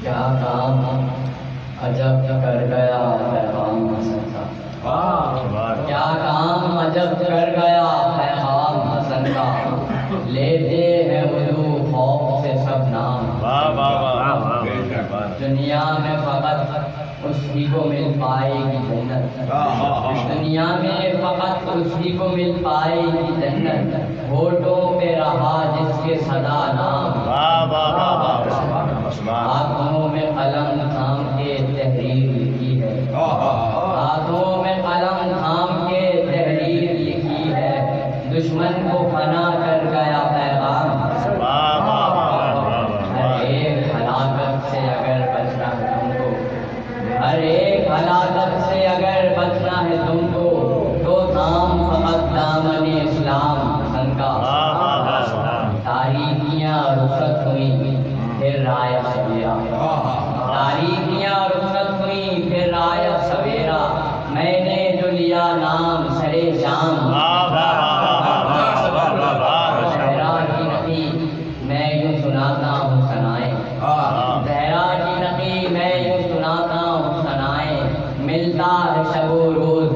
کیا کام عجب کر گیا پیغام حسن کا، کیا کام عجب کر گیا پیغام حسن کا، لیتے ہیں وضو خوف سے سب نام، دنیا میں فقط اس ہی کو مل پائے گی جنت، دنیا میں فقط اس ہی کو مل پائے گی جنت، ہوٹوں پہ رہا جس کے صدا نام، ہاتھوں میں قلم تھام کے تحریر لکھی ہے، ہاتھوں میں قلم تھام کے تحریر لکھی ہے، دشمن کو فنا کر گیا پیغام، ہر ایک ہلاکت سے اگر بچنا ہے تم کو، ہر ایک ہلاکت سے اگر بچنا ہے تم کو، تو تھام فقط دامن اسلام حسن کا، تاریکیاں رخصت ہوئی پھر رایا سویرا، تاریکیاں رخصت ہوئی پھر رایا سویرا، میں نے جو لیا نام سرے جام، زہرا کی نقی میں یوں سناتا ہوں ثنائیں، زہرا کی نقی میں یوں سناتا ہوں ثنائیں، ملتا ہے شب و روز